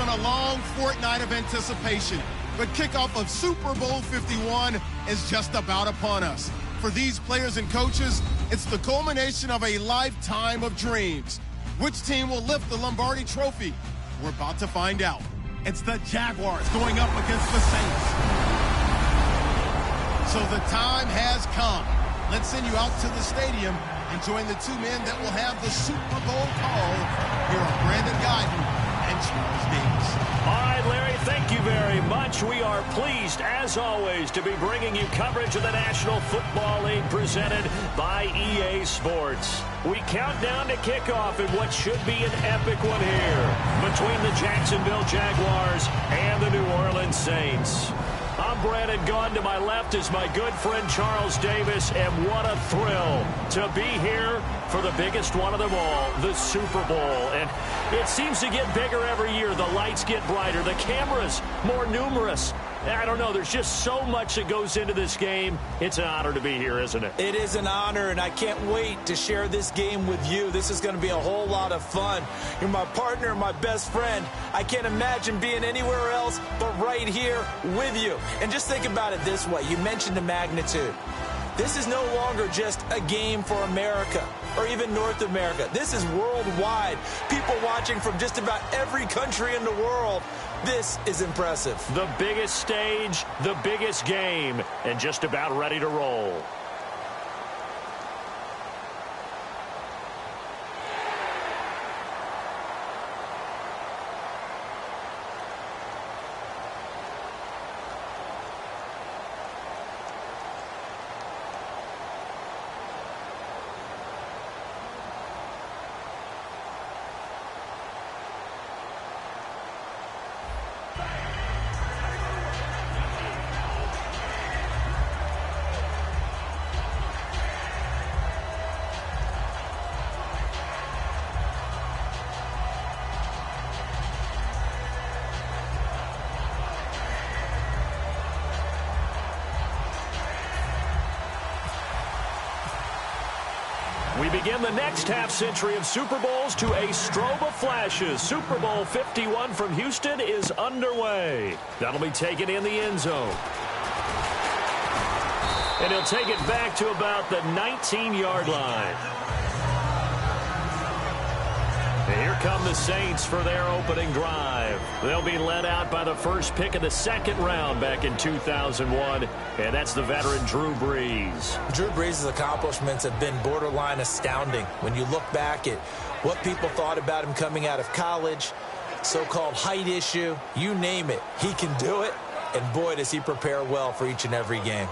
been a long fortnight of anticipation, but kickoff of Super Bowl 51 is just about upon us. For these players and coaches, it's the culmination of a lifetime of dreams. Which team will lift the Lombardi Trophy? We're about to find out. It's the Jaguars going up against the Saints. So the time has come. Let's send you out to the stadium and join the two men that will have the Super Bowl call. Here are Brandon Guyton and Charles Davis. All right, Larry, thank you very much. We are pleased, as always, to be bringing you coverage of the National Football League presented by EA Sports. We count down to kickoff in what should be an epic one here between the Jacksonville Jaguars and the New Orleans Saints. I'm Brandon Gaudin. To my left is my good friend Charles Davis, and what a thrill to be here for the biggest one of them all, the Super Bowl. And it seems to get bigger every year. The lights get brighter, the cameras more numerous. I don't know, there's just so much that goes into this game. It's an honor to be here, isn't it? It is an honor, and I can't wait to share this game with you. This is going to be a whole lot of fun. You're my partner, my best friend. I can't imagine being anywhere else but right here with you. And just think about it this way. You mentioned the magnitude. This is no longer just a game for America or even North America. This is worldwide. People watching from just about every country in the world. This is impressive. The biggest stage, the biggest game, and just about ready to roll. We begin the next half-century of Super Bowls to a strobe of flashes. Super Bowl 51 from Houston is underway. That'll be taken in the end zone. And he'll take it back to about the 19-yard line. And here come the Saints for their opening drive. They'll be led out by the first pick of the second round back in 2001, and that's the veteran Drew Brees. Drew Brees' accomplishments have been borderline astounding. When you look back at what people thought about him coming out of college, so-called height issue, you name it, he can do it, and boy, does he prepare well for each and every game.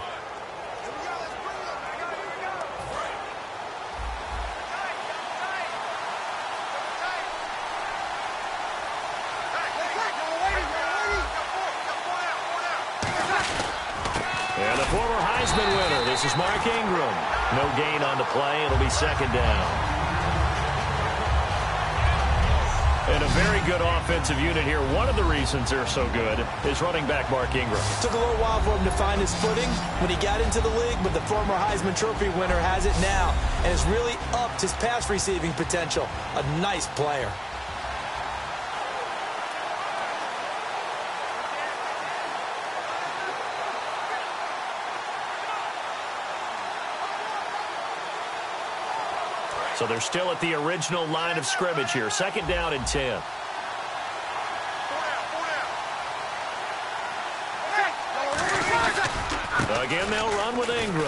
And the former Heisman winner, this is Mark Ingram. No gain on the play. It'll be second down. And a very good offensive unit here. One of the reasons they're so good is running back Mark Ingram. Took a little while for him to find his footing when he got into the league, but the former Heisman Trophy winner has it now and has really upped his pass receiving potential. A nice player. So they're still at the original line of scrimmage here. Second down and 10. Again, they'll run with Ingram.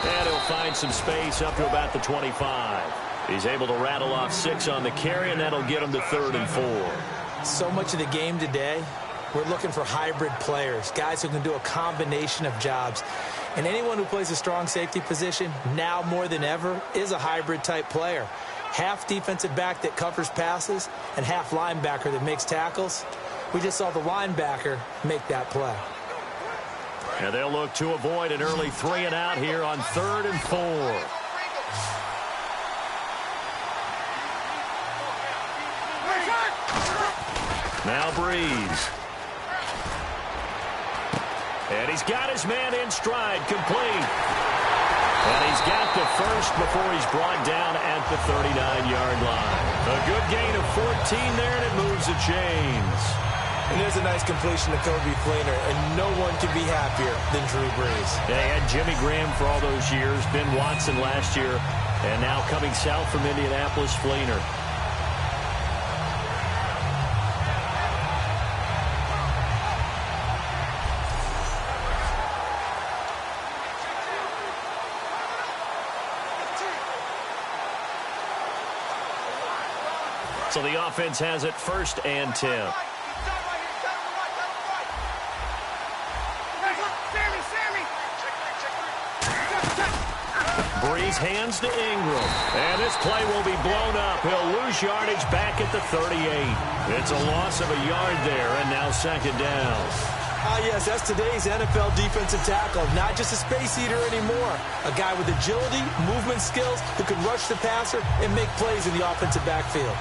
And he'll find some space up to about the 25. He's able to rattle off 6 on the carry, and that'll get him to 3rd and 4. So much of the game today, we're looking for hybrid players, guys who can do a combination of jobs. And anyone who plays a strong safety position, now more than ever, is a hybrid-type player. Half defensive back that covers passes and half linebacker that makes tackles. We just saw the linebacker make that play. And they'll look to avoid an early 3 and out here on 3rd and 4. Now Brees. And he's got his man in stride, complete. And he's got the first before he's brought down at the 39-yard line. A good gain of 14 there, and it moves the chains. And there's a nice completion to Kobe Fleener, and no one can be happier than Drew Brees. They had Jimmy Graham for all those years, Ben Watson last year, and now coming south from Indianapolis, Fleener. So the offense has it 1st and 10. Brees hands to Ingram. And this play will be blown up. He'll lose yardage back at the 38. It's a loss of a yard there, and now 2nd down. Yes, that's today's NFL defensive tackle. Not just a space eater anymore. A guy with agility, movement skills, who can rush the passer and make plays in the offensive backfield.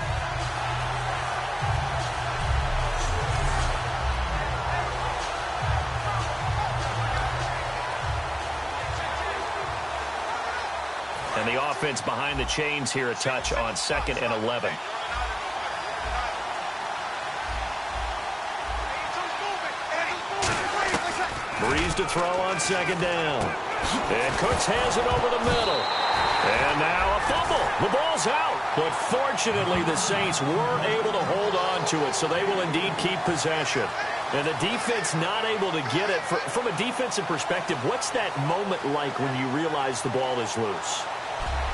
And the offense behind the chains here a touch on 2nd and 11. Brees to throw on 2nd down. And Cooks has it over the middle. And now a fumble. The ball's out. But fortunately, the Saints were able to hold on to it, so they will indeed keep possession. And the defense not able to get it. From a defensive perspective, what's that moment like when you realize the ball is loose?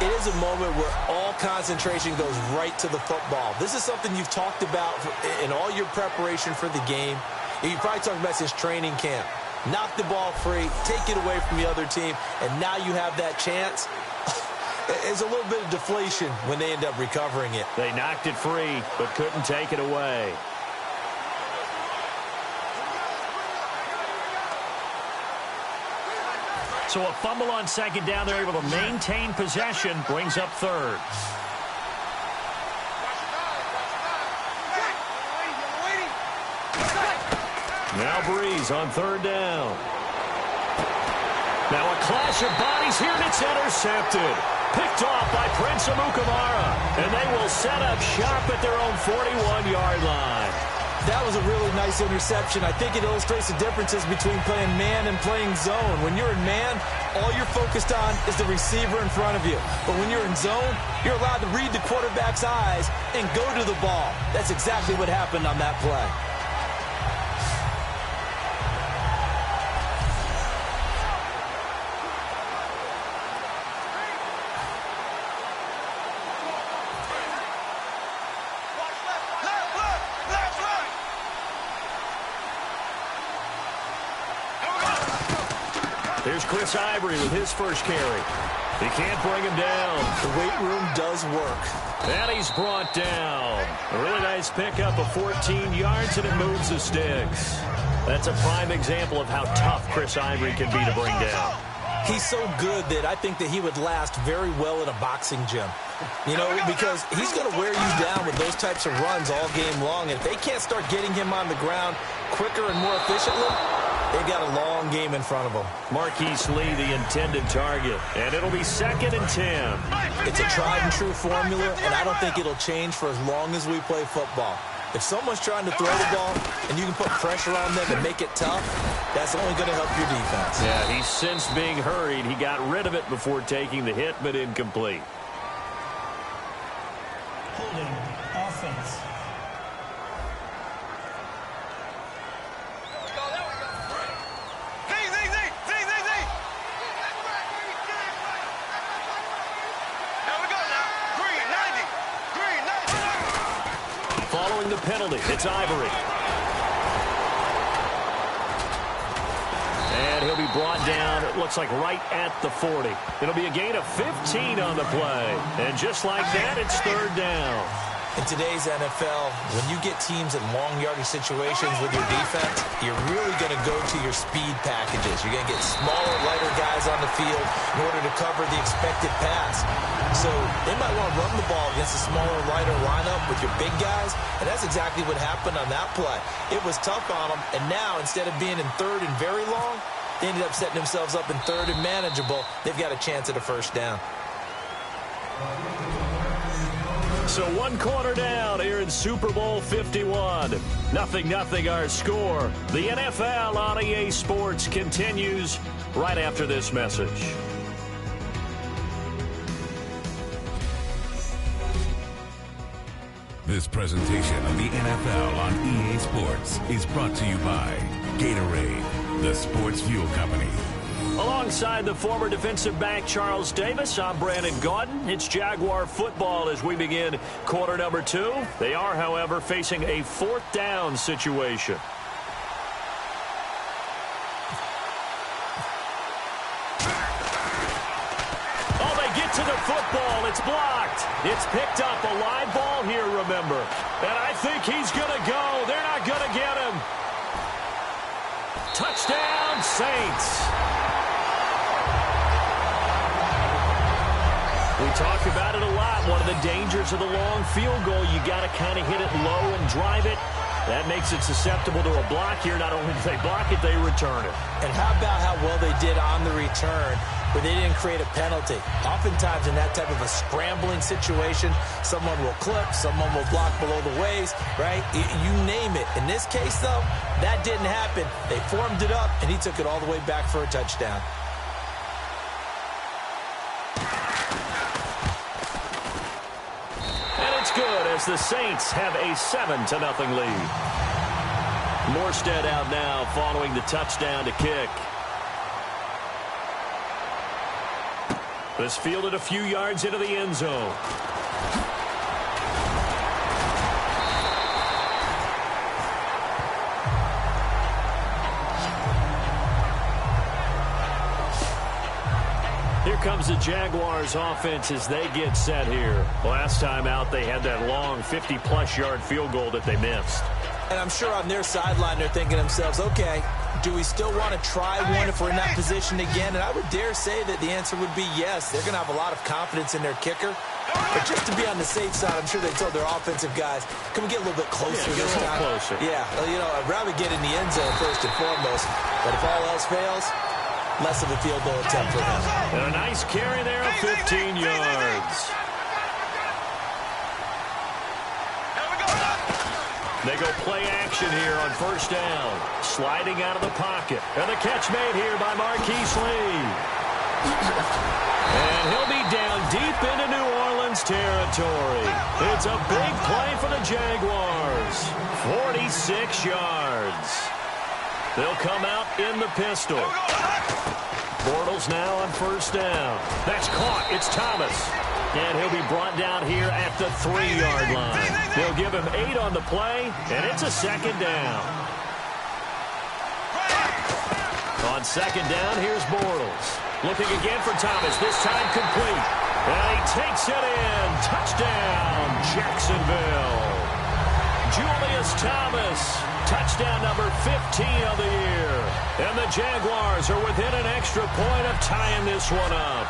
It is a moment where all concentration goes right to the football. This is something you've talked about in all your preparation for the game. You probably talked about since training camp. Knock the ball free, take it away from the other team, and now you have that chance. It's a little bit of deflation when they end up recovering it. They knocked it free, but couldn't take it away. So a fumble on 2nd down. They're able to maintain possession. Brings up 3rd. Now Brees on 3rd down. Now a clash of bodies here, and it's intercepted. Picked off by Prince Amukamara. And they will set up shop at their own 41-yard line. That was a really nice interception. I think it illustrates the differences between playing man and playing zone. When you're in man, all you're focused on is the receiver in front of you. But when you're in zone, you're allowed to read the quarterback's eyes and go to the ball. That's exactly what happened on that play. Here's Chris Ivory with his first carry. He can't bring him down. The weight room does work. And he's brought down. A really nice pickup of 14 yards, and it moves the sticks. That's a prime example of how tough Chris Ivory can be to bring down. He's so good that I think that he would last very well in a boxing gym. You know, because he's going to wear you down with those types of runs all game long. And if they can't start getting him on the ground quicker and more efficiently, they've got a long game in front of them. Marquise Lee, the intended target. And it'll be 2nd and 10. It's a tried-and-true formula, and I don't think it'll change for as long as we play football. If someone's trying to throw the ball and you can put pressure on them and make it tough, that's only going to help your defense. Yeah, he's sensed being hurried. He got rid of it before taking the hit, but incomplete. Holding offense. Following the penalty, it's Ivory. And he'll be brought down, it looks like right at the 40. It'll be a gain of 15 on the play. And just like that, it's 3rd down. In today's NFL, when you get teams in long yardage situations with your defense, you're really going to go to your speed packages. You're going to get smaller, lighter guys on the field in order to cover the expected pass. So they might want to run the ball against a smaller, lighter lineup with your big guys, and that's exactly what happened on that play. It was tough on them, and now instead of being in 3rd and very long, they ended up setting themselves up in 3rd and manageable. They've got a chance at a 1st down. So 1 quarter down here in Super Bowl 51. 0-0 our score. The NFL on EA Sports continues right after this message. This presentation of the NFL on EA Sports is brought to you by Gatorade, the sports fuel company. Alongside the former defensive back Charles Davis, I'm Brandon Gaudin. It's Jaguar football as we begin quarter number 2. They are, however, facing a 4th down situation. Oh, they get to the football. It's blocked. It's picked up. A live ball here, remember. And I think he's going to go. They're not going to get him. Touchdown, Saints. We talk about it a lot. One of the dangers of the long field goal, you got to kind of hit it low and drive it. That makes it susceptible to a block here. Not only do they block it, they return it. And how about how well they did on the return where they didn't create a penalty? Oftentimes in that type of a scrambling situation, someone will clip, someone will block below the waist, right? You name it. In this case, though, that didn't happen. They formed it up, and he took it all the way back for a touchdown. Good as the Saints have a 7-0 lead. Morstead out now following the touchdown to kick. This fielded a few yards into the end zone. Here comes the Jaguars offense as they get set here. Last time out, they had that long 50-plus yard field goal that they missed. And I'm sure on their sideline, they're thinking to themselves, okay, do we still want to try one if we're in that position again? And I would dare say that the answer would be yes. They're going to have a lot of confidence in their kicker. But just to be on the safe side, I'm sure they told their offensive guys, can we get a little bit closer this time? Closer. Yeah, you know, I'd rather get in the end zone first and foremost. But if all else fails, less of a field goal attempt for them. And a nice carry there of 15 yards. They go play action here on first down. Sliding out of the pocket. And the catch made here by Marquise Lee. And he'll be down deep into New Orleans territory. It's a big play for the Jaguars. 46 yards. They'll come out in the pistol. Bortles now on first down. That's caught. It's Thomas. And he'll be brought down here at the 3-yard line. They'll give him 8 on the play, and it's a 2nd down. On 2nd down, here's Bortles. Looking again for Thomas. This time complete. And he takes it in. Touchdown, Jacksonville. Julius Thomas. Touchdown number 15 of the year. And the Jaguars are within an extra point of tying this one up.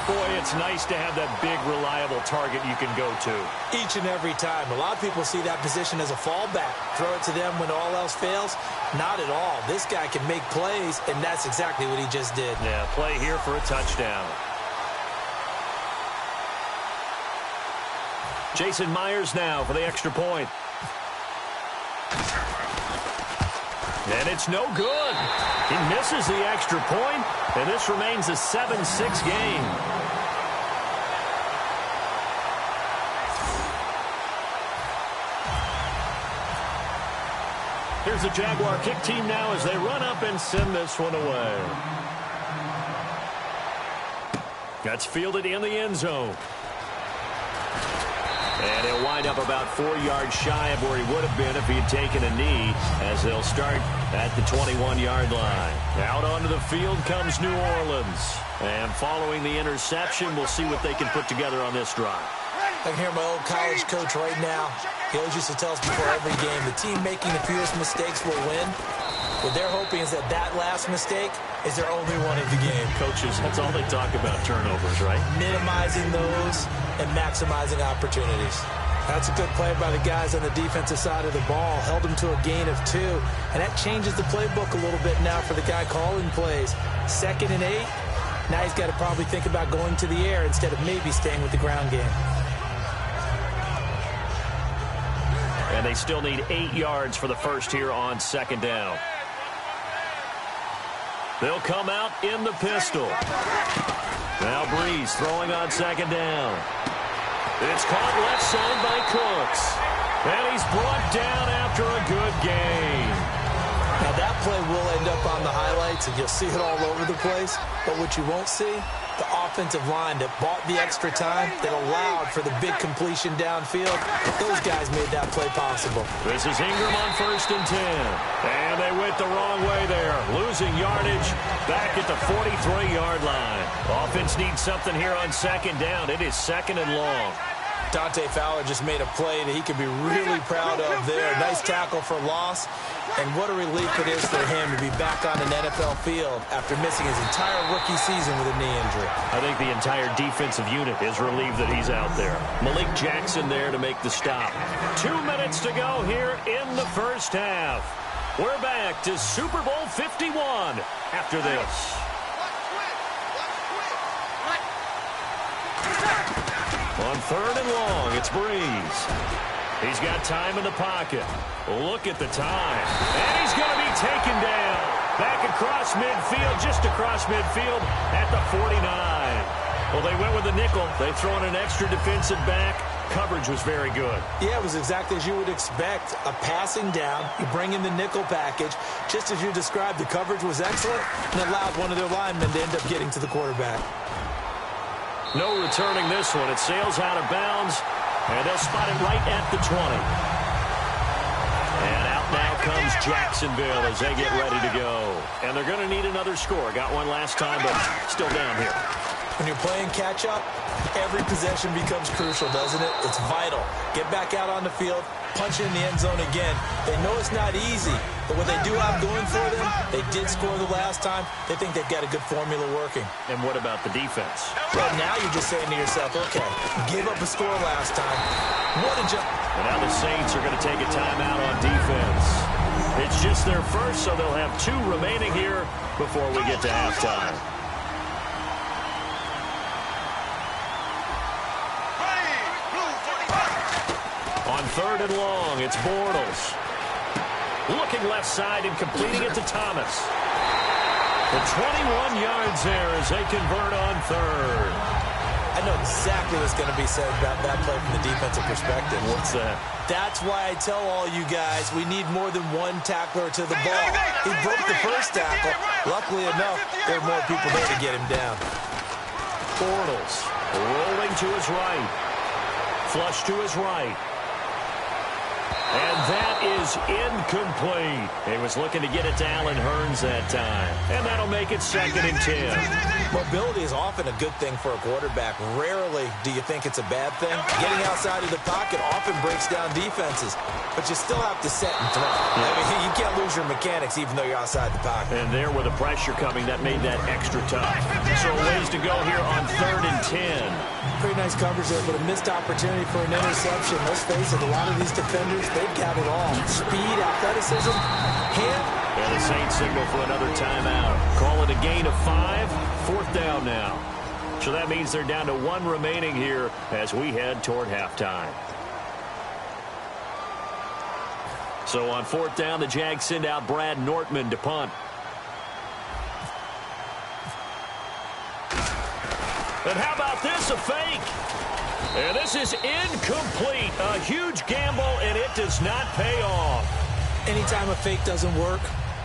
Boy, it's nice to have that big, reliable target you can go to. Each and every time. A lot of people see that position as a fallback. Throw it to them when all else fails. Not at all. This guy can make plays, and that's exactly what he just did. Yeah, play here for a touchdown. Jason Myers now for the extra point. And it's no good. He misses the extra point, and this remains a 7-6 game. Here's the Jaguar kick team now as they run up and send this one away. That's fielded in the end zone. And he'll wind up about 4 yards shy of where he would have been if he had taken a knee, as they'll start at the 21-yard line. Out onto the field comes New Orleans. And following the interception, we'll see what they can put together on this drive. I can hear my old college coach right now. He always used to tell us before every game, the team making the fewest mistakes will win. What they're hoping is that that last mistake is their only one of the game. Coaches, that's all they talk about, turnovers, right? Minimizing those and maximizing opportunities. That's a good play by the guys on the defensive side of the ball. Held him to a gain of 2. And that changes the playbook a little bit now for the guy calling plays. 2nd and 8. Now he's got to probably think about going to the air instead of maybe staying with the ground game. And they still need 8 yards for the first here on second down. They'll come out in the pistol. Now Breeze throwing on second down. It's caught left side by Cooks. And he's brought down after a good gain. Now that play will end up on the highlights, and you'll see it all over the place. But what you won't see, the offensive line that bought the extra time, that allowed for the big completion downfield. Those guys made that play possible. This is Ingram on 1st and 10. And they went the wrong way there. Losing yardage back at the 43-yard line. Offense needs something here on second down. It is 2nd and long. Dante Fowler just made a play that he can be really proud of there. Nice tackle for loss. And what a relief it is for him to be back on an NFL field after missing his entire rookie season with a knee injury. I think the entire defensive unit is relieved that he's out there. Malik Jackson there to make the stop. 2 minutes to go here in the first half. We're back to Super Bowl 51 after this. On 3rd and long, it's Breeze. He's got time in the pocket. Look at the time. And he's going to be taken down. Back across midfield, just across midfield at the 49. Well, they went with the nickel. They've thrown an extra defensive back. Coverage was very good. Yeah, it was exactly as you would expect. A passing down. You bring in the nickel package. Just as you described, the coverage was excellent and allowed one of their linemen to end up getting to the quarterback. No returning this one. It sails out of bounds, and they'll spot it right at the 20. And out now comes Jacksonville as they get ready to go. And they're going to need another score. Got one last time, but still down here. When you're playing catch-up, every possession becomes crucial, doesn't it? It's vital. Get back out on the field, punch it in the end zone again. They know it's not easy, but what they do have going for them, they did score the last time. They think they've got a good formula working. And what about the defense? Well, now you're just saying to yourself, okay, give up a score last time. What a jump. And now the Saints are going to take a timeout on defense. It's just their first, so they'll have 2 remaining here before we get to halftime. On 3rd and long, it's Bortles. Looking left side and completing it to Thomas. The 21 yards there as they convert on 3rd. I know exactly what's going to be said about that play from the defensive perspective. What's that? That's why I tell all you guys we need more than one tackler to the ball. He broke the first tackle. Luckily enough, there are more people there to get him down. Bortles rolling to his right. Flush to his right. And that is incomplete. He was looking to get it to Allen Hurns that time. And that'll make it 2nd and 10. Mobility is often a good thing for a quarterback. Rarely do you think it's a bad thing. Getting outside of the pocket often breaks down defenses. But you still have to set and throw. I mean, you can't lose your mechanics even though you're outside the pocket. And there with the pressure coming, that made that extra tough. So a ways to go here on 3rd and 10. Pretty nice coverage there, but a missed opportunity for an interception. Let's face it, a lot of these defenders, they've got it all. Speed, athleticism, hand. And the Saints signal for another timeout. Call it a gain of 5. 4th down now. So that means they're down to 1 remaining here as we head toward halftime. So on 4th down, the Jags send out Brad Nortman to punt. And how about this, a fake? And this is incomplete. A huge gamble, and it does not pay off. Anytime a fake doesn't work,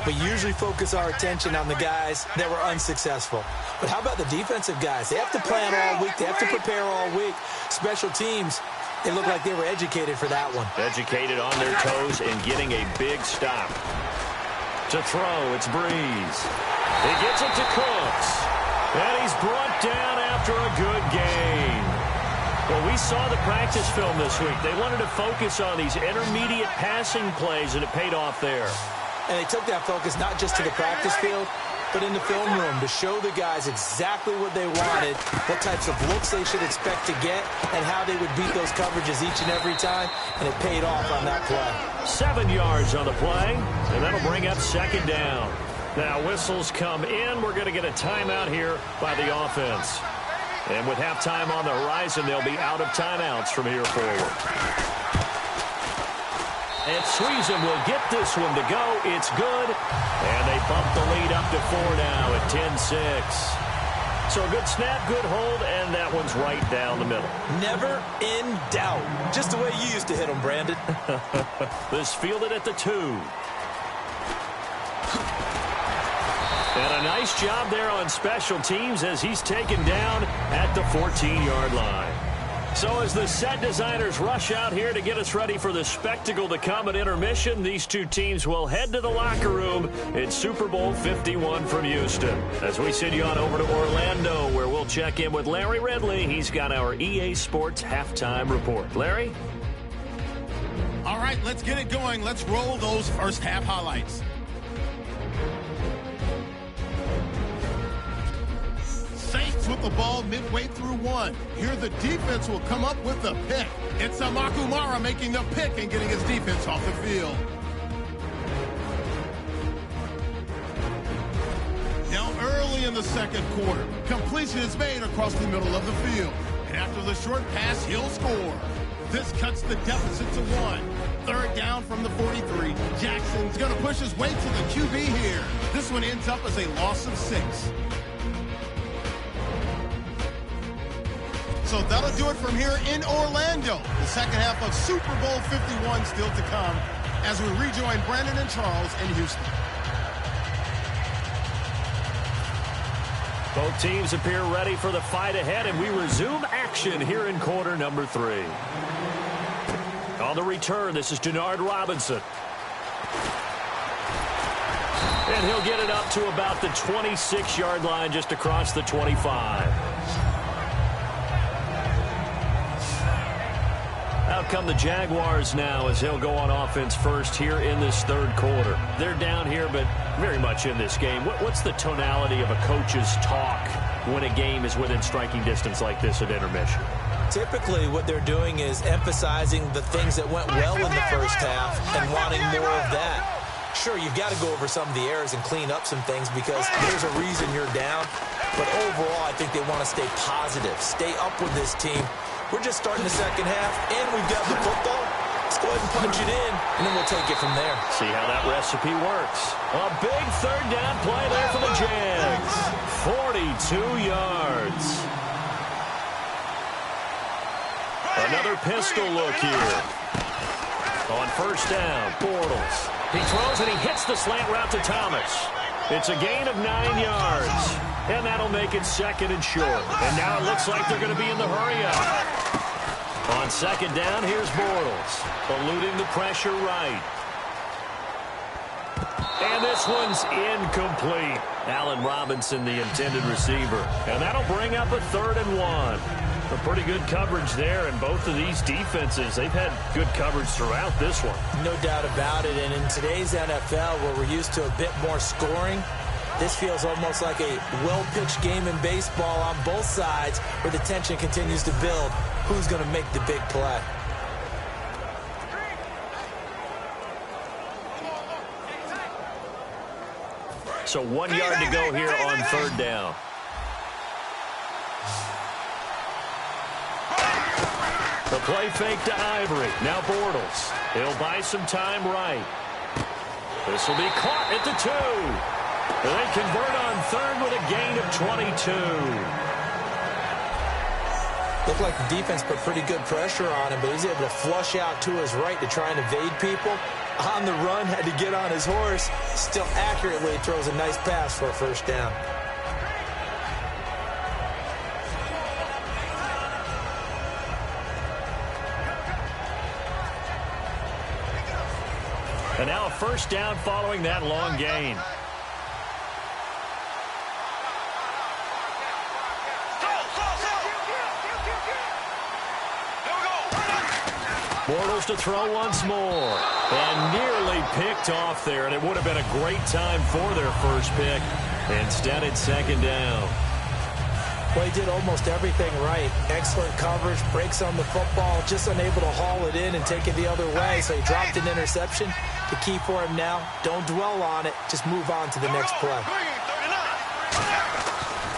we usually focus our attention on the guys that were unsuccessful. But how about the defensive guys? They have to plan all week. They have to prepare all week. Special teams, they look like they were educated for that one. Educated on their toes and getting a big stop. To throw, it's Breeze. He gets it to Cooks. And he's brought down after a good gain. Well, we saw the practice film this week. They wanted to focus on these intermediate passing plays, and it paid off there. And they took that focus not just to the practice field, but in the film room to show the guys exactly what they wanted, what types of looks they should expect to get, and how they would beat those coverages each and every time, and it paid off on that play. 7 yards on the play, and that'll bring up 2nd down. Now whistles come in. We're going to get a timeout here by the offense. And with halftime on the horizon, they'll be out of timeouts from here forward. And Sweezem will get this one to go. It's good. And they bump the lead up to 4 now at 10-6. So a good snap, good hold, and that one's right down the middle. Never in doubt. Just the way you used to hit them, Brandon. This fielded at the 2. And a nice job there on special teams as he's taken down at the 14-yard line. So as the set designers rush out here to get us ready for the spectacle to come at intermission, these two teams will head to the locker room in Super Bowl 51 from Houston. As we send you on over to Orlando, where we'll check in with Larry Ridley. He's got our EA Sports halftime report. Larry? All right, let's get it going. Let's roll those first half highlights. Saints with the ball midway through 1. Here the defense will come up with the pick. It's Amakumara making the pick and getting his defense off the field. Now early in the second quarter, completion is made across the middle of the field. And after the short pass, he'll score. This cuts the deficit to 1. Third down from the 43. Jackson's going to push his way to the QB here. This one ends up as a loss of 6. So that'll do it from here in Orlando. The second half of Super Bowl 51 still to come as we rejoin Brandon and Charles in Houston. Both teams appear ready for the fight ahead, and we resume action here in quarter number 3. On the return, this is Denard Robinson. And he'll get it up to about the 26-yard line, just across the 25. Out come the Jaguars now as they'll go on offense first here in this third quarter. They're down here, but very much in this game. What's the tonality of a coach's talk when a game is within striking distance like this at intermission? Typically, what they're doing is emphasizing the things that went well in the first half and wanting more of that. Sure, you've got to go over some of the errors and clean up some things because there's a reason you're down. But overall, I think they want to stay positive, stay up with this team. We're just starting the second half, and we've got the football. Let's go ahead and punch it in, and then we'll take it from there. See how that recipe works. A big third down play there for the Jags. 42 yards. Another pistol look here. On first down, Bortles. He throws and he hits the slant route to Thomas. It's a gain of 9 yards. And that'll make it second and short. And now it looks like they're going to be in the hurry-up. On second down, here's Bortles. Eluding the pressure right. And this one's incomplete. Allen Robinson, the intended receiver. And that'll bring up a 3rd and 1. A pretty good coverage there, and both of these defenses, they've had good coverage throughout this one. No doubt about it, and in today's NFL, where we're used to a bit more scoring, this feels almost like a well-pitched game in baseball on both sides where the tension continues to build. Who's going to make the big play? So 1 yard to go here on third down. The play fake to Ivory. Now Bortles. He'll buy some time right. This will be caught at the 2. They convert on third with a gain of 22. Looked like the defense put pretty good pressure on him, but he was able to flush out to his right to try and evade people. On the run, had to get on his horse. Still accurately throws a nice pass for a first down. And now a first down following that long gain. Bortles to throw once more. And nearly picked off there, and it would have been a great time for their first pick. Instead, it's second down. Well, he did almost everything right. Excellent coverage, breaks on the football, just unable to haul it in and take it the other way. So he dropped an interception. The key for him now, don't dwell on it. Just move on to the next play.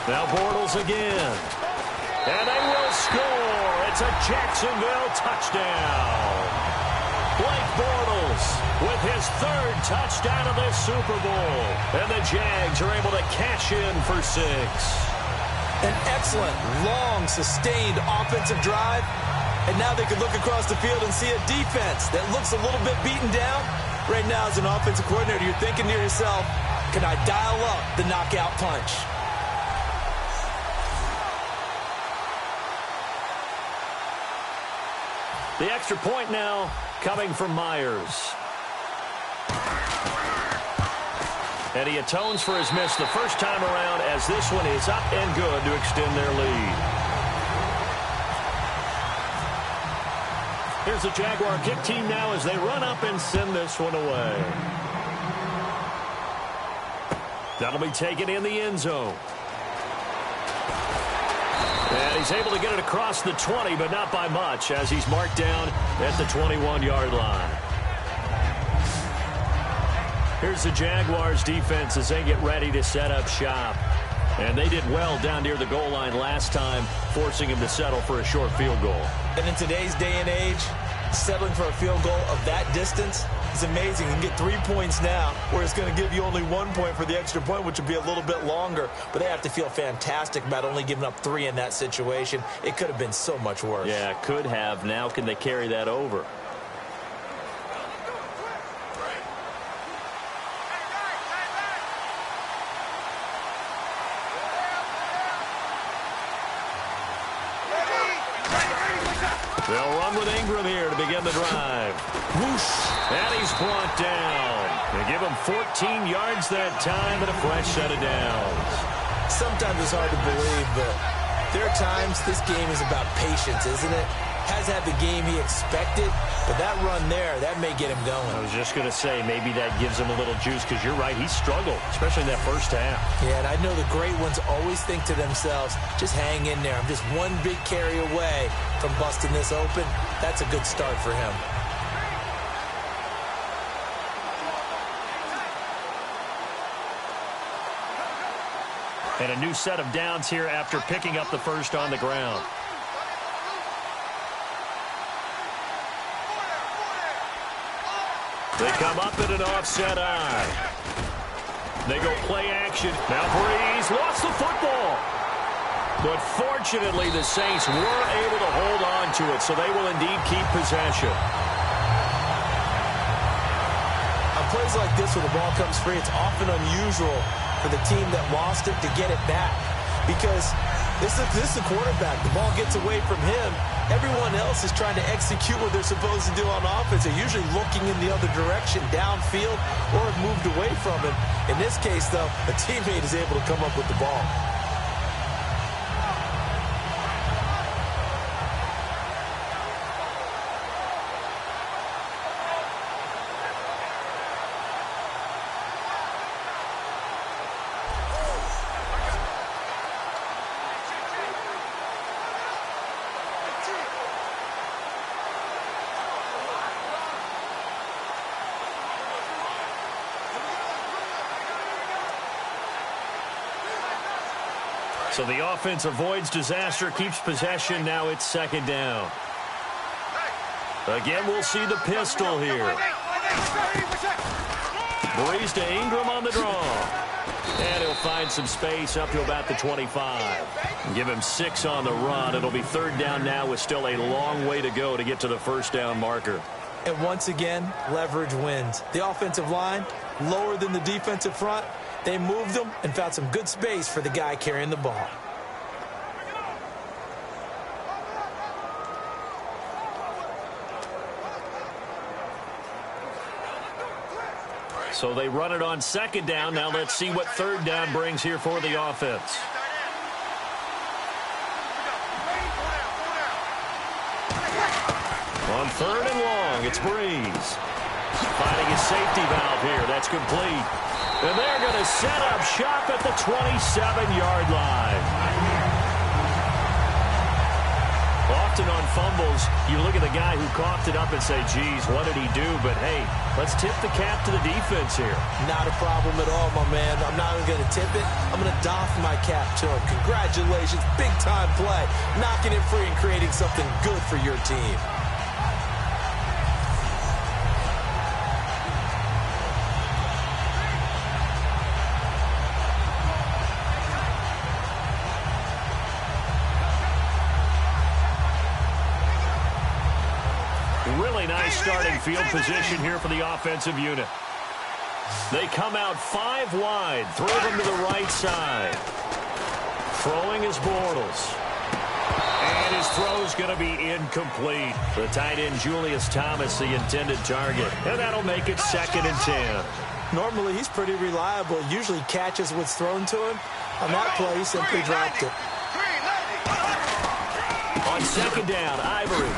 Now Bortles again. And they will score. It's a Jacksonville touchdown. Blake Bortles Myers with his third touchdown of this Super Bowl. And the Jags are able to cash in for 6. An excellent, long, sustained offensive drive. And now they can look across the field and see a defense that looks a little bit beaten down. Right now, as an offensive coordinator, you're thinking to yourself, can I dial up the knockout punch? The extra point now coming from Myers. And he atones for his miss the first time around, as this one is up and good to extend their lead. Here's the Jaguar kick team now as they run up and send this one away. That'll be taken in the end zone. And he's able to get it across the 20, but not by much, as he's marked down at the 21-yard line. Here's the Jaguars defense as they get ready to set up shop. And they did well down near the goal line last time, forcing him to settle for a short field goal. And in today's day and age, settling for a field goal of that distance is amazing. You can get 3 points now, where it's going to give you only 1 point for the extra point, which would be a little bit longer. But they have to feel fantastic about only giving up 3 in that situation. It could have been so much worse. Yeah, could have. Now can they carry that over? They'll run with Ingram here to begin the drive. Whoosh! And he's brought down. They give him 14 yards that time and a fresh set of downs. Sometimes it's hard to believe, but there are times this game is about patience, isn't it? Has had the game he expected, but that run there, that may get him going. I was just going to say, maybe that gives him a little juice, because you're right, he struggled, especially in that first half. Yeah, and I know the great ones always think to themselves, just hang in there. I'm just one big carry away from busting this open. That's a good start for him. And a new set of downs here after picking up the first on the ground. They come up in an offset eye. They go play action. Now Breeze lost the football. But fortunately, the Saints were able to hold on to it, so they will indeed keep possession. On plays like this where the ball comes free, it's often unusual for the team that lost it to get it back. Because this is the quarterback. The ball gets away from him. Everyone else is trying to execute what they're supposed to do on offense. They're usually looking in the other direction, downfield, or have moved away from it. In this case, though, a teammate is able to come up with the ball. So the offense avoids disaster, keeps possession. Now it's second down. Again, we'll see the pistol here. Breeze to Ingram on the draw. And he'll find some space up to about the 25. Give him 6 on the run. It'll be third down now with still a long way to go to get to the first down marker. And once again, leverage wins. The offensive line, lower than the defensive front. They moved them and found some good space for the guy carrying the ball. So they run it on second down. Now let's see what third down brings here for the offense. On third and long, it's Breeze. Finding his safety valve here. That's complete. And they're going to set up shop at the 27-yard line. Often on fumbles, you look at the guy who coughed it up and say, geez, what did he do? But, hey, let's tip the cap to the defense here. Not a problem at all, my man. I'm not even going to tip it. I'm going to doff my cap to him. Congratulations. Big-time play. Knocking it free and creating something good for your team. really nice starting field position here for the offensive unit. They come out 5 wide. Throw them to the right side. Throwing is Bortles. And his throw's going to be incomplete. The tight end, Julius Thomas, the intended target. And that'll make it 2nd and 10. Normally, he's pretty reliable. Usually catches what's thrown to him. On that play, he simply dropped it. On 2nd down, Ivory.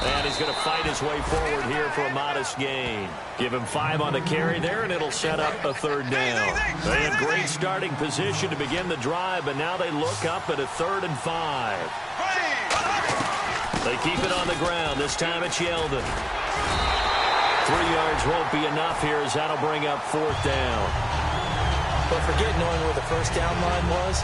And he's going to fight his way forward here for a modest gain. Give him 5 on the carry there, and it'll set up a 3rd down. They had great starting position to begin the drive, but now they look up at a 3rd and 5. They keep it on the ground. This time it's Yeldon. 3 yards won't be enough here as that'll bring up 4th down. But forget knowing where the first down line was.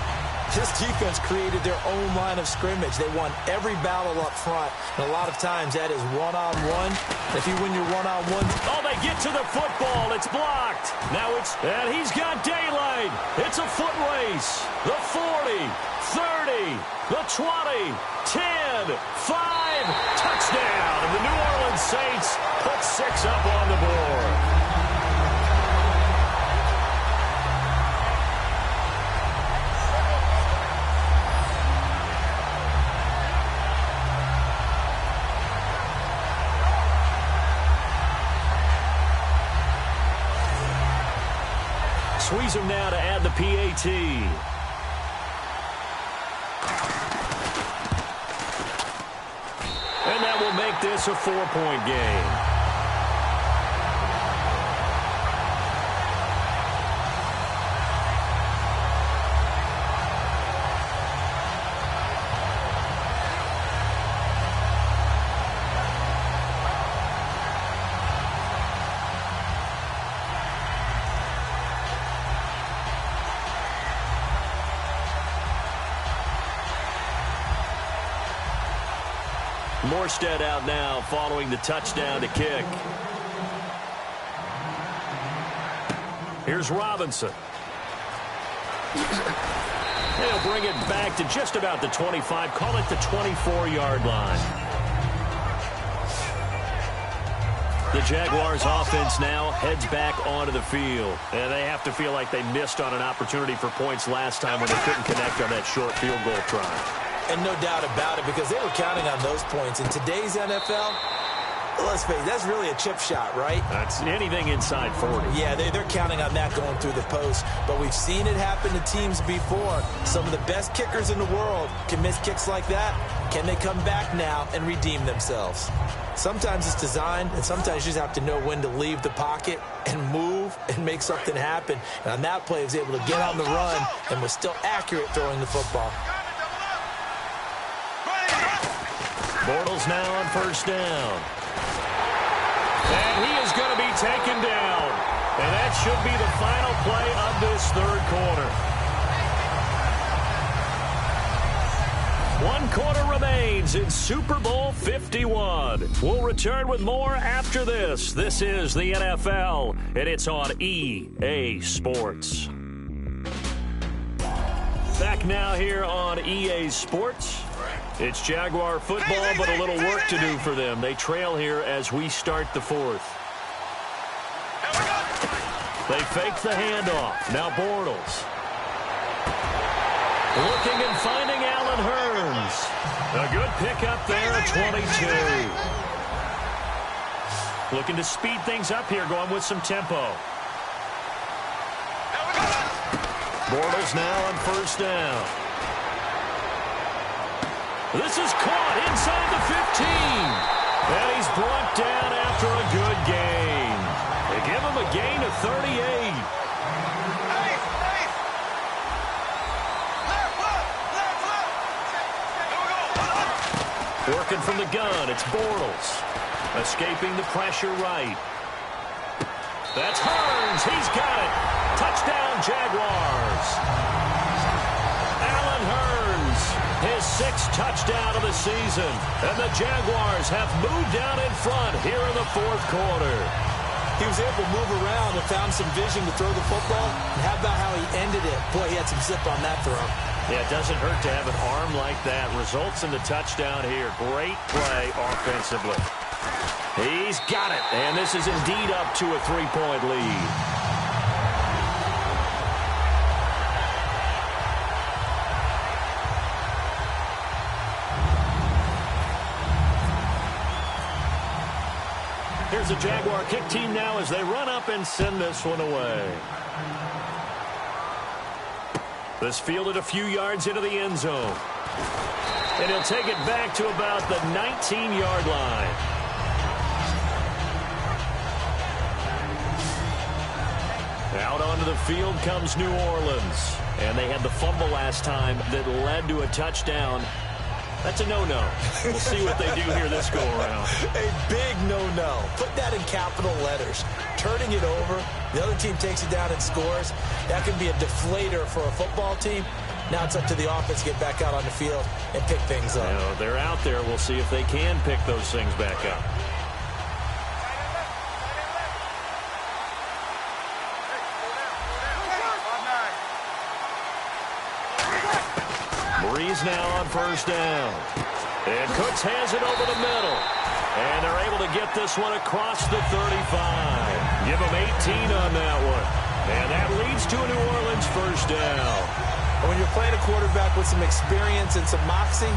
This defense created their own line of scrimmage. They won every battle up front. And a lot of times that is one-on-one. If you win your one-on-one. Oh, they get to the football. It's blocked. Now and he's got daylight. It's a foot race. The 40, 30, the 20, 10, 5, touchdown. And the New Orleans Saints put 6 up on the board. Squeeze him now to add the PAT. And that will make this a 4-point game. Morstead out now following the touchdown to kick. Here's Robinson. They'll bring it back to just about the 25. Call it the 24-yard line. The Jaguars offense now heads back onto the field. And they have to feel like they missed on an opportunity for points last time when they couldn't connect on that short field goal try. And no doubt about it, because they were counting on those points. In today's NFL, let's face it, that's really a chip shot, right? That's anything inside 40. Yeah, they're counting on that going through the post. But we've seen it happen to teams before. Some of the best kickers in the world can miss kicks like that. Can they come back now and redeem themselves? Sometimes it's designed, and sometimes you just have to know when to leave the pocket and move and make something happen. And on that play, he was able to get on the run and was still accurate throwing the football. Bortles now on 1st down. And he is going to be taken down. And that should be the final play of this 3rd quarter. 1 quarter remains in Super Bowl 51. We'll return with more after this. This is the NFL, and it's on EA Sports. Back now here on EA Sports. It's Jaguar football, but a little work to do for them. They trail here as we start the 4th. They fake the handoff. Now Bortles. Looking and finding Allen Hurns. A good pickup there at 22. Looking to speed things up here, going with some tempo. Bortles now on 1st down. This is caught inside the 15. And he's brought down after a good gain. They give him a gain of 38. Working from the gun, it's Bortles. Escaping the pressure right. That's Hurns. He's got it. Touchdown, Jaguars. Allen Hurns. His 6th touchdown of the season. And the Jaguars have moved down in front here in the 4th quarter. He was able to move around and found some vision to throw the football. And how about how he ended it? Boy, he had some zip on that throw. Yeah, it doesn't hurt to have an arm like that. Results in the touchdown here. Great play offensively. He's got it, and this is indeed up to a 3-point lead. Here's the Jaguar kick team now as they run up and send this one away. This fielded a few yards into the end zone. And he'll take it back to about the 19-yard line. Out onto the field comes New Orleans. And they had the fumble last time that led to a touchdown. That's a no-no. We'll see what they do here this go-around. A big no-no. Put that in capital letters. Turning it over, the other team takes it down and scores. That can be a deflator for a football team. Now it's up to the offense to get back out on the field and pick things up. You know, they're out there. We'll see if they can pick those things back up. Breeze now on first down. And Cooks has it over the middle. And they're able to get this one across the 35. Give them 18 on that one. And that leads to a New Orleans first down. When you're playing a quarterback with some experience and some moxie,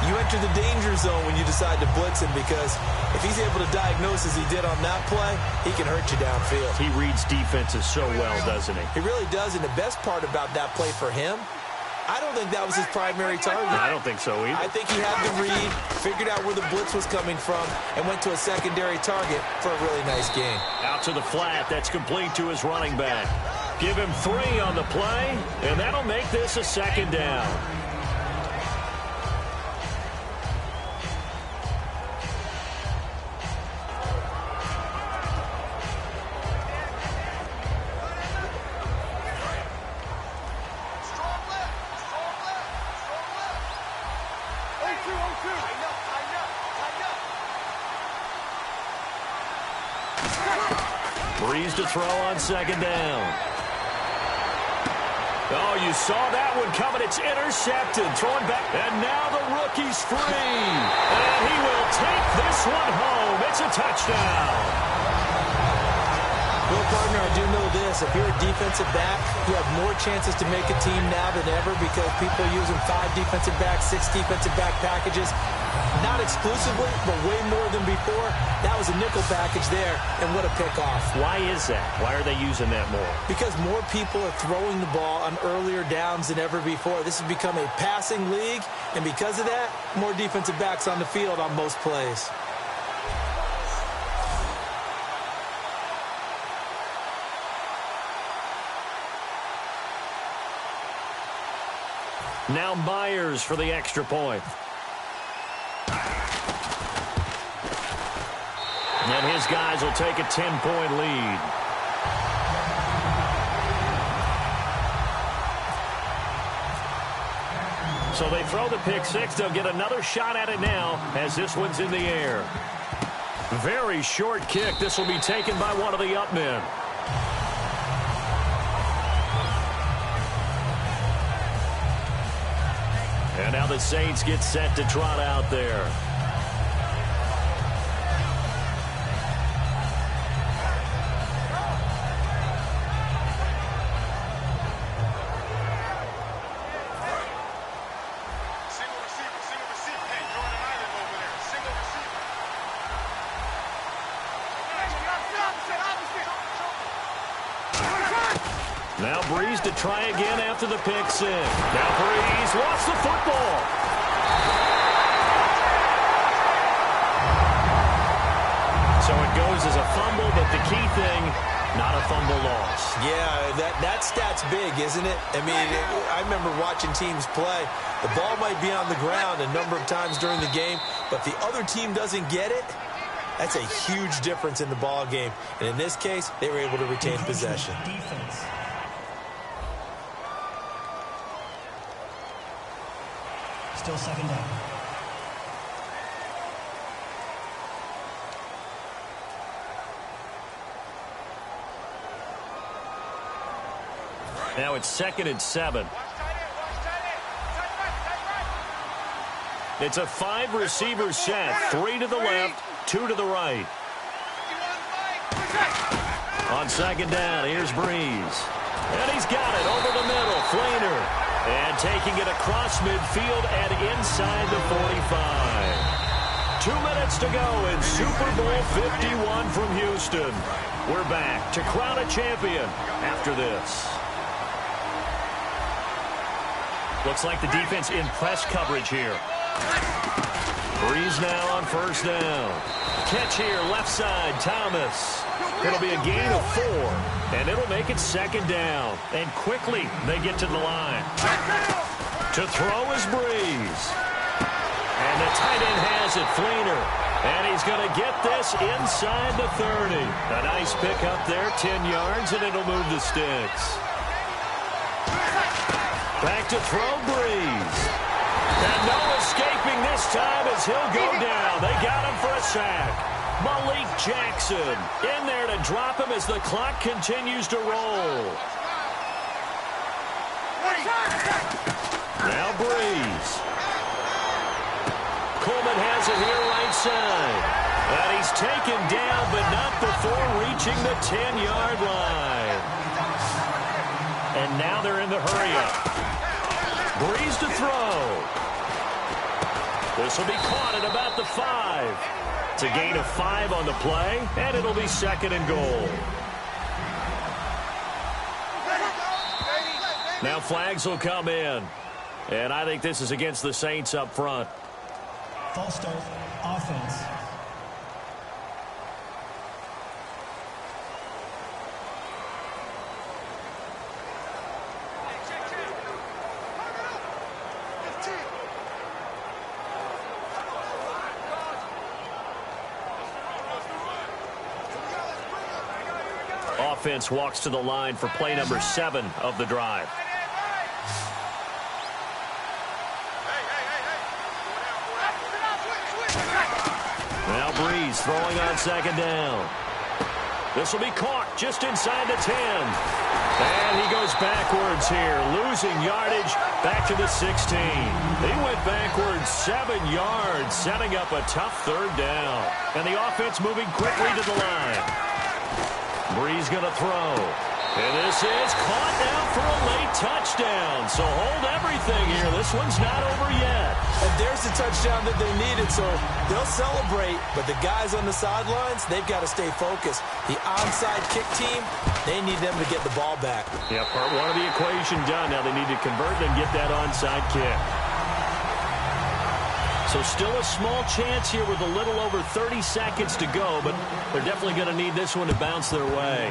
you enter the danger zone when you decide to blitz him, because if he's able to diagnose as he did on that play, he can hurt you downfield. He reads defenses so well, doesn't he? He really does, and the best part about that play for him, I don't think that was his primary target. I don't think so either. I think he had the read, figured out where the blitz was coming from, and went to a secondary target for a really nice gain. Out to the flat. That's complete to his running back. Give him 3 on the play, and that'll make this a second down. Breeze to throw on second down. Oh, you saw that one coming. It's intercepted. Throwing back. And now the rookie's free. And he will take this one home. It's a touchdown. Well, partner, I do know this. If you're a defensive back, you have more chances to make a team now than ever, because people are using 5 defensive backs, 6 defensive back packages. Not exclusively, but way more than before. That was a nickel package there, and what a pickoff. Why is that? Why are they using that more? Because more people are throwing the ball on earlier downs than ever before. This has become a passing league, and because of that, more defensive backs on the field on most plays. Now Myers for the extra point. And his guys will take a 10-point lead. So they throw the pick six. They'll get another shot at it now as this one's in the air. Very short kick. This will be taken by one of the up men. And now the Saints get set to trot out there. Now Breeze to try again after the pick six. Now Breeze lost the football. So it goes as a fumble, but the key thing, not a fumble loss. Yeah, that stat's big, isn't it? I mean, I remember watching teams play. The ball might be on the ground a number of times during the game, but the other team doesn't get it. That's a huge difference in the ball game. And in this case, they were able to retain possession. Defense. Still second down. Now it's 2nd and 7. It's a 5-receiver set. 3 to the left, two to the right. On second down, here's Breeze. And he's got it over the middle. Fleener. And taking it across midfield and inside the 45. 2 minutes to go in Super Bowl 51 from Houston. We're back to crown a champion after this. Looks like the defense in press coverage here. Breeze now on first down. Catch here, left side, Thomas. It'll be a gain of 4, and it'll make it second down. And quickly, they get to the line. To throw is Breeze. And the tight end has it, Fleener. And he's going to get this inside the 30. A nice pick up there, 10 yards, and it'll move the sticks. Back to throw, Breeze. And no escaping this time as he'll go down. They got him for a sack. Malik Jackson in there to drop him as the clock continues to roll. Now Breeze. Coleman has it here right side. And he's taken down, but not before reaching the 10-yard line. And now they're in the hurry-up. Breeze to throw. This will be caught at about the 5. It's a gain of 5 on the play, and it'll be second and goal. Now flags will come in, and I think this is against the Saints up front. False start, offense. Offense walks to the line for play number 7 of the drive. Now Breeze throwing on second down. This will be caught just inside the 10. And he goes backwards here, losing yardage back to the 16. He went backwards 7 yards, setting up a tough third down. And the offense moving quickly to the line. Breeze going to throw. And this is caught now for a late touchdown. So hold everything here. This one's not over yet. And there's the touchdown that they needed, so they'll celebrate. But the guys on the sidelines, they've got to stay focused. The onside kick team, they need them to get the ball back. Yeah, part 1 of the equation done. Now they need to convert and get that onside kick. So still a small chance here with a little over 30 seconds to go, but they're definitely going to need this one to bounce their way.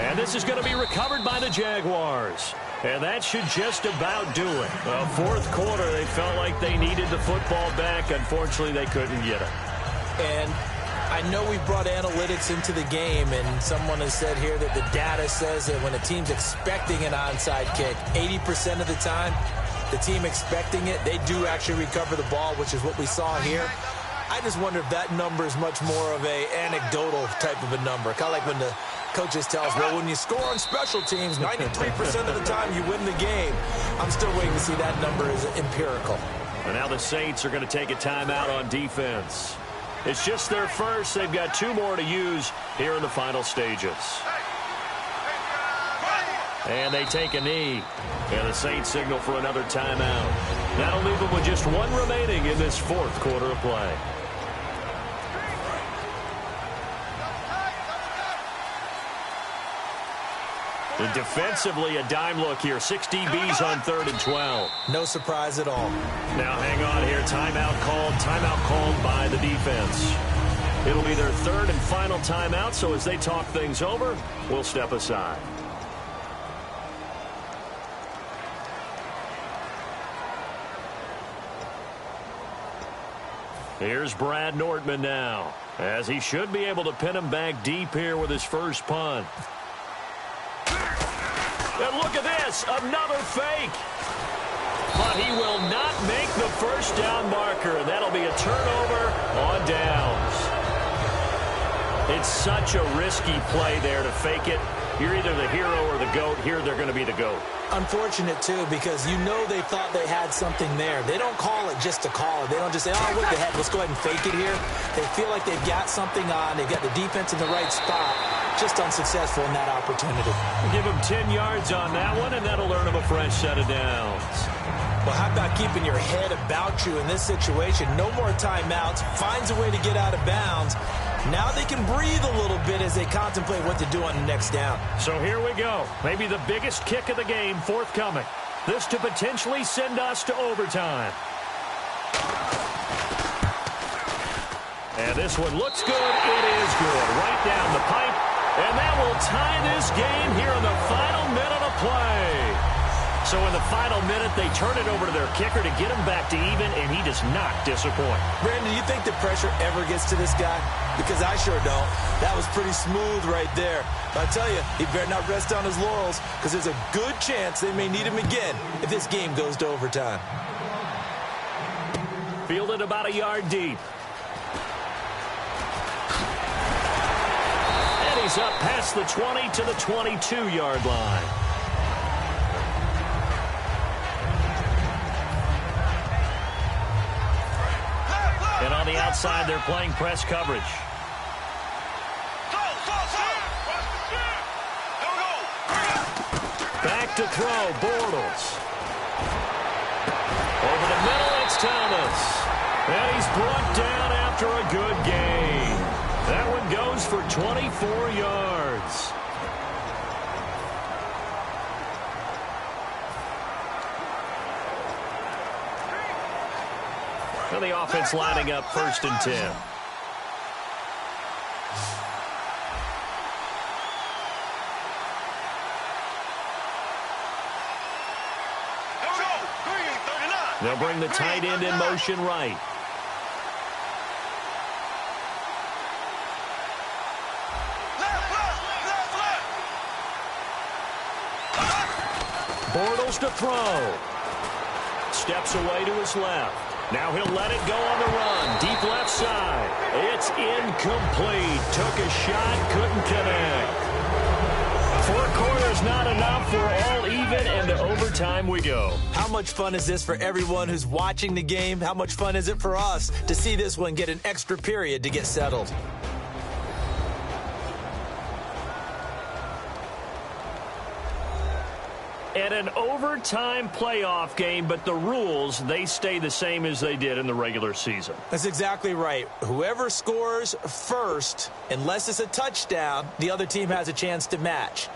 And this is going to be recovered by the Jaguars. And that should just about do it. Well, fourth quarter, they felt like they needed the football back. Unfortunately, they couldn't get it. And I know we brought analytics into the game, and someone has said here that the data says that when a team's expecting an onside kick, 80% of the time, the team expecting it, they do actually recover the ball, which is what we saw here. I just wonder if that number is much more of a anecdotal type of a number. Kind of like when the coaches tell us, well, when you score on special teams, 93% of the time you win the game. I'm still waiting to see that number is empirical. And now the Saints are going to take a timeout on defense. It's just their first. They've got 2 more to use here in the final stages. And they take a knee. And the Saints signal for another timeout. That'll leave them with just 1 remaining in this fourth quarter of play. And defensively, a dime look here. 6 DBs on 3rd and 12. No surprise at all. Now hang on here. Timeout called by the defense. It'll be their 3rd and final timeout, so as they talk things over, we'll step aside. Here's Brad Nortman now, as he should be able to pin him back deep here with his first punt. And look at this, another fake. But he will not make the first down marker, and that'll be a turnover on downs. It's such a risky play there to fake it. You're either the hero or the GOAT. Here they're going to be the GOAT. Unfortunate, too, because you know they thought they had something there. They don't call it just to call it. They don't just say, oh, what the heck, let's go ahead and fake it here. They feel like they've got something on. They've got the defense in the right spot. Just unsuccessful in that opportunity. Give them 10 yards on that one, and that'll earn them a fresh set of downs. Well, how about keeping your head about you in this situation? No more timeouts. Finds a way to get out of bounds. Now they can breathe a little bit as they contemplate what to do on the next down. So here we go. Maybe the biggest kick of the game forthcoming. This to potentially send us to overtime. And this one looks good. It is good. Right down the pipe. And that will tie this game here in the final minute of play. So in the final minute, they turn it over to their kicker to get him back to even, and he does not disappoint. Brandon, do you think the pressure ever gets to this guy? Because I sure don't. That was pretty smooth right there. But I tell you, he better not rest on his laurels, because there's a good chance they may need him again if this game goes to overtime. Fielded about a yard deep. And he's up past the 20 to the 22-yard line. And on the outside, they're playing press coverage. Back to throw, Bortles. Over the middle, it's Thomas. And he's brought down after a good gain. That one goes for 24 yards. So the offense lining up 1st and 10. They'll bring the tight end in motion right. Bortles to throw. Steps away to his left. Now he'll let it go on the run. Deep left side. It's incomplete. Took a shot, couldn't connect. 4 quarters not enough. We're all even, and to overtime we go. How much fun is this for everyone who's watching the game? How much fun is it for us to see this one get an extra period to get settled? And an overtime playoff game, but the rules, they stay the same as they did in the regular season. That's exactly right. Whoever scores first, unless it's a touchdown, the other team has a chance to match.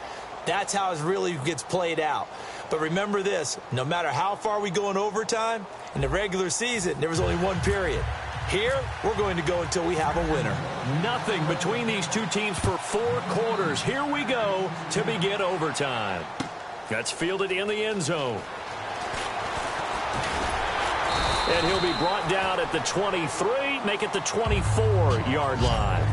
That's how it really gets played out. But remember this, no matter how far we go in overtime, in the regular season, there was only one period. Here, we're going to go until we have a winner. Nothing between these two teams for 4 quarters. Here we go to begin overtime. That's fielded in the end zone. And he'll be brought down at the 23, make it the 24-yard line.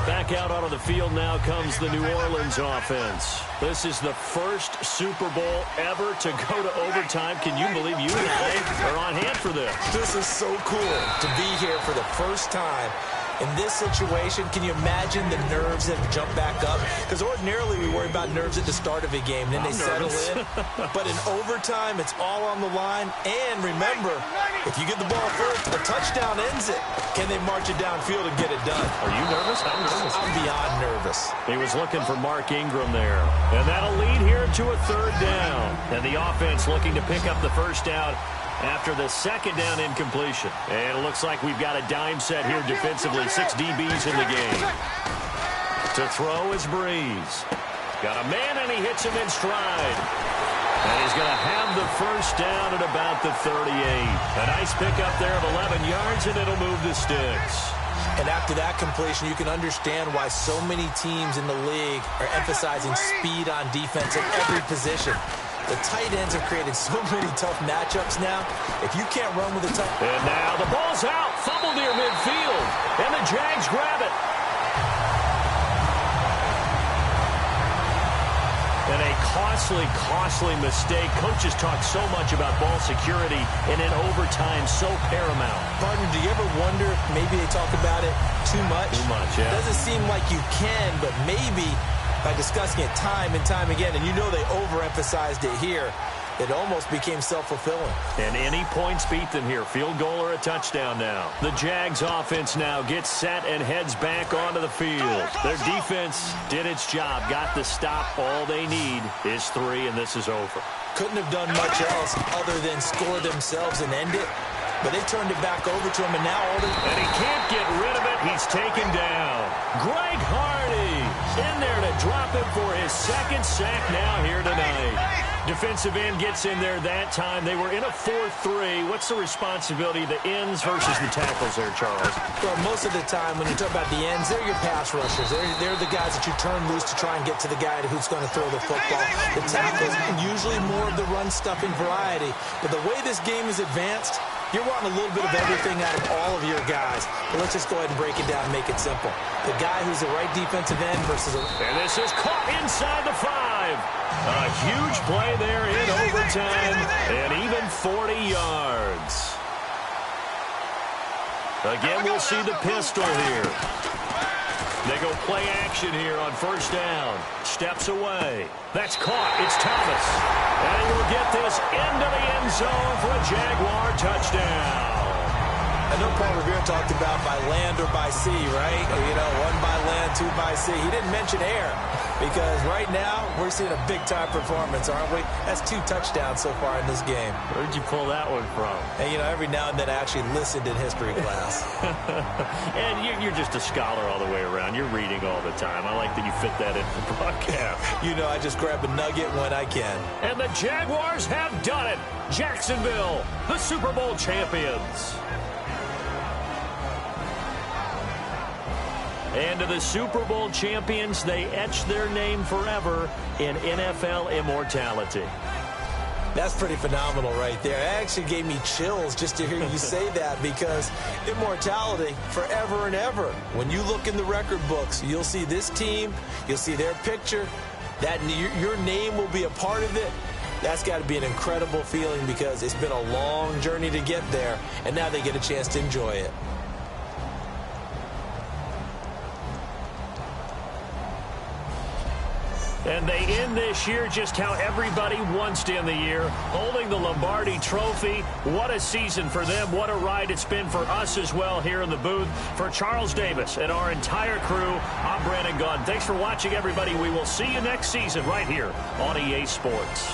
Back out onto the field now comes the New Orleans offense. This is the first Super Bowl ever to go to overtime. Can you believe you and I are on hand for this? This is so cool to be here for the first time. In this situation, can you imagine the nerves that jump back up? Because ordinarily we worry about nerves at the start of a game, then they settle in. But in overtime, it's all on the line. And remember, if you get the ball first, a touchdown ends it. Can they march it downfield and get it done? Are you nervous? I'm nervous. I'm beyond nervous. He was looking for Mark Ingram there. And that'll lead here to a 3rd down. And the offense looking to pick up the first down after the 2nd down incompletion. And it looks like we've got a dime set here defensively. 6 DBs in the game. To throw is Breeze. Got a man, and he hits him in stride. And he's going to have the first down at about the 38. A nice pickup there of 11 yards, and it'll move the sticks. And after that completion, you can understand why so many teams in the league are emphasizing speed on defense at every position. The tight ends have created so many tough matchups now. If you can't run with a tough... And now the ball's out. Fumble near midfield. And the Jags grab it. And a costly mistake. Coaches talk so much about ball security, and in overtime, so paramount. Partner, do you ever wonder, maybe they talk about it too much? Too much, yeah. It doesn't seem like you can, but maybe by discussing it time and time again, and you know they overemphasized it here, it almost became self-fulfilling. And any points beat them here. Field goal or a touchdown now. The Jags offense now gets set and heads back onto the field. Their defense did its job, got the stop. All they need is 3, and this is over. Couldn't have done much else other than score themselves and end it. But they turned it back over to him, and now and he can't get rid of it. He's taken down. Greg Hardy in there to drop him for his second sack now here tonight. Defensive end gets in there that time. They were in a 4-3. What's the responsibility of the ends versus the tackles there, Charles? Well, most of the time when you talk about the ends, they're your pass rushers. They're the guys that you turn loose to try and get to the guy who's going to throw the football. The tackles, usually more of the run-stuffing variety. But the way this game is advanced, you're wanting a little bit of everything out of all of your guys. But let's just go ahead and break it down and make it simple. The guy who's the right defensive end versus And this is caught inside the 5. A huge play there in overtime, and even 40 yards. Again, we'll see the pistol here. They go play action here on first down. Steps away. That's caught. It's Thomas. And he will get this into the end zone for a Jaguar touchdown. I know Paul Revere talked about by land or by sea, right? You know, 1 by land, 2 by sea. He didn't mention air because right now we're seeing a big-time performance, aren't we? That's 2 touchdowns so far in this game. Where'd you pull that one from? And, you know, every now and then I actually listened in history class. And you're just a scholar all the way around. You're reading all the time. I like that you fit that into the broadcast. You know, I just grab a nugget when I can. And the Jaguars have done it. Jacksonville, the Super Bowl champions. And to the Super Bowl champions, they etch their name forever in NFL immortality. That's pretty phenomenal right there. It actually gave me chills just to hear you say that because immortality forever and ever. When you look in the record books, you'll see this team, you'll see their picture, that your name will be a part of it. That's got to be an incredible feeling because it's been a long journey to get there, and now they get a chance to enjoy it. And they end this year just how everybody wants to end the year, holding the Lombardi Trophy. What a season for them. What a ride it's been for us as well here in the booth. For Charles Davis and our entire crew, I'm Brandon Gunn. Thanks for watching, everybody. We will see you next season right here on EA Sports.